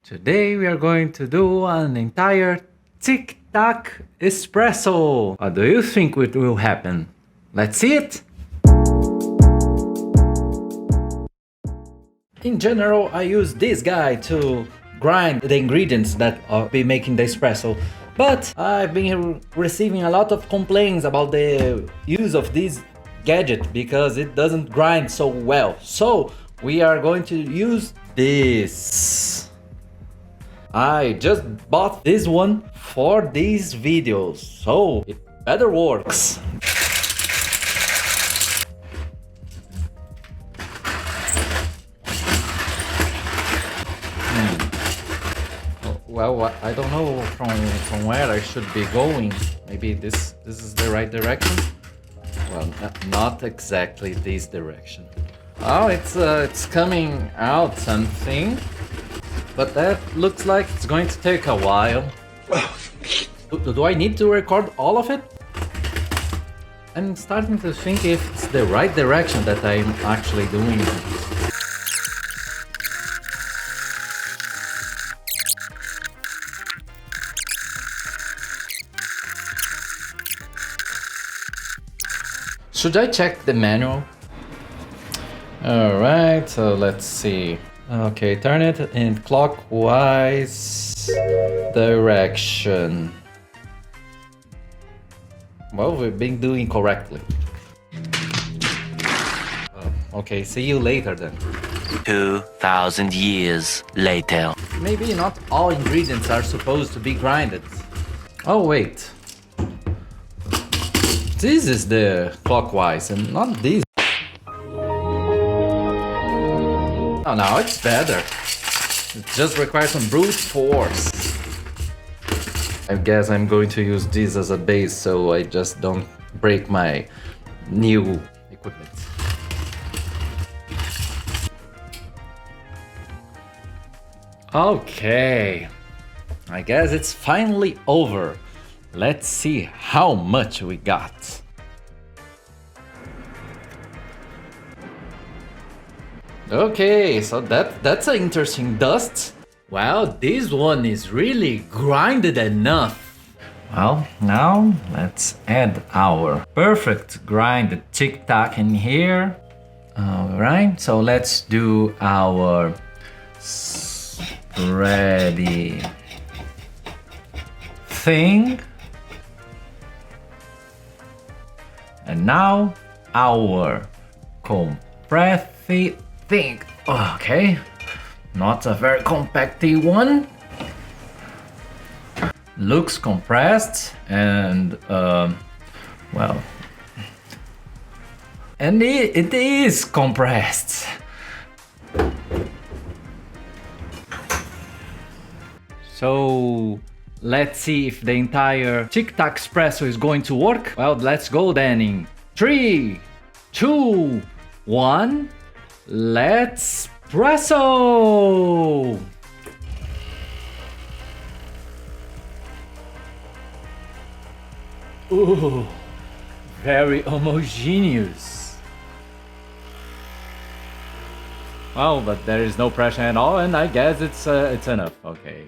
Today we are going to do an entire TIC TAC Espresso. What do you think will happen? Let's see it! In general, I use this guy to grind the ingredients that I'll be making the espresso. But I've been receiving a lot of complaints about the use of this gadget because it doesn't grind so well. So we are going to use this. I just bought this one for these videos, so it better works. Well, I don't know from where I should be going. Maybe this is the right direction. Well, not exactly this direction. Oh, it's coming out something, but that looks like it's going to take a while. Do I need to record all of it? I'm starting to think if it's the right direction that I'm actually doing. Should I check the manual? Alright, so let's see. Okay, turn it in clockwise direction. Well, we've been doing correctly. Okay, see you later then. 2,000 years later. Maybe not all ingredients are supposed to be grinded. Oh wait. This is the clockwise and not this. Oh, now it's better. It just requires some brute force. I guess I'm going to use this as a base so I just don't break my new equipment. Okay, I guess it's finally over. Let's see how much we got. Okay, so that's an interesting dust. Well, this one is really grinded enough. Well, now let's add our perfect grinded TIC TAC in here. Alright, so let's do our spready thing. And now our compressy thing. Okay, not a very compacty one. Looks compressed and well, and it is compressed. So let's see if the entire TIC TAC Espresso is going to work. Well, let's go then in 3, 2, 1. Let's espresso! Ooh, very homogeneous. Well, but there is no pressure at all, and I guess it's enough. Okay.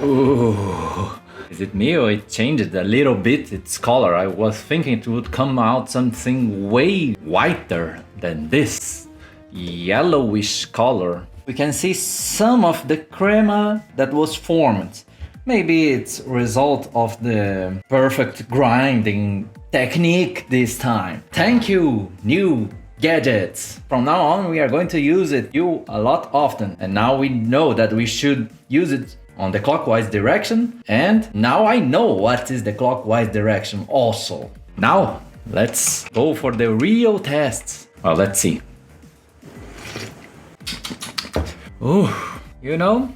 Ooh. Is it me or it changed a little bit its color? I was thinking it would come out something way whiter than this yellowish color. We can see some of the crema that was formed. Maybe it's a result of the perfect grinding technique this time. Thank you, new gadgets. From now on we are going to use it a lot often, and now we know that we should use it on the clockwise direction, and now I know what is the clockwise direction also. Now let's go for the real tests. Well, let's see. Ooh, you know,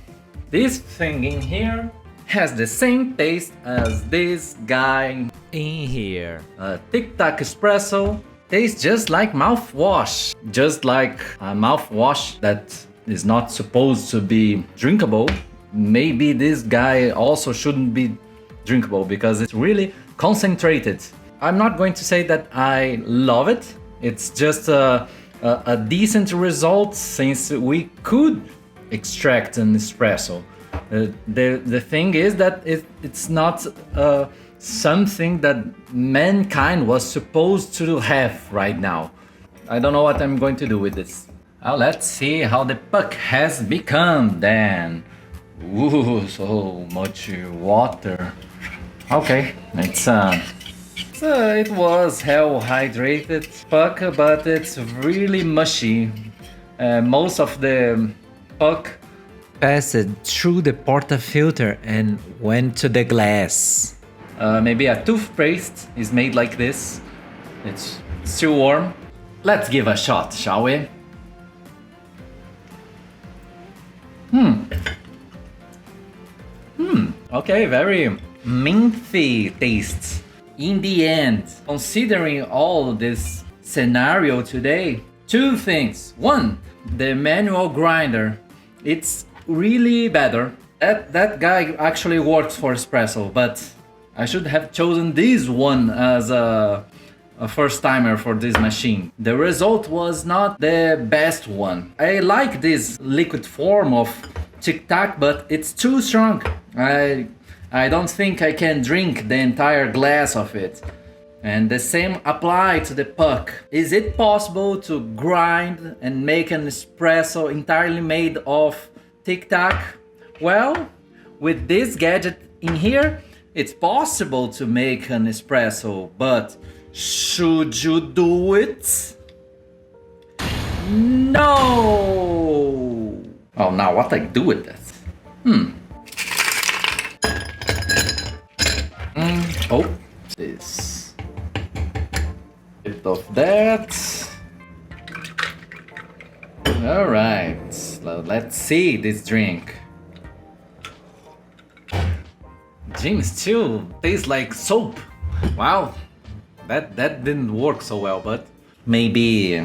this thing in here has the same taste as this guy in here. A TIC TAC Espresso tastes just like mouthwash, just like a mouthwash that is not supposed to be drinkable. Maybe this guy also shouldn't be drinkable because it's really concentrated. I'm not going to say that I love it. It's just a decent result since we could extract an espresso. The thing is that it's not something that mankind was supposed to have right now. I don't know what I'm going to do with this. Now let's see how the puck has become then. Ooh, so much water. Okay, it was hell hydrated puck, but it's really mushy. Most of the puck passed through the portafilter and went to the glass. Maybe a toothpaste is made like this. It's still warm. Let's give a shot, shall we? Okay, very minty taste. In the end, considering all this scenario today, two things. One, the manual grinder, it's really better. That guy actually works for espresso, but I should have chosen this one as a first timer for this machine. The result was not the best one. I like this liquid form of TIC TAC, but it's too strong. I don't think I can drink the entire glass of it. And the same applies to the puck. Is it possible to grind and make an espresso entirely made of TIC TAC? Well, with this gadget in here, it's possible to make an espresso, but should you do it? No! Oh, now what I do with that? Oh, this. Bit of that. Alright, let's see this drink. Gin still tastes like soap. Wow, that didn't work so well, but maybe.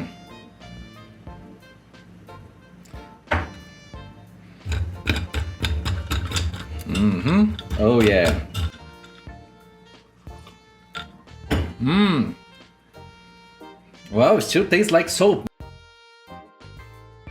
Oh yeah. Well, it still tastes like soap.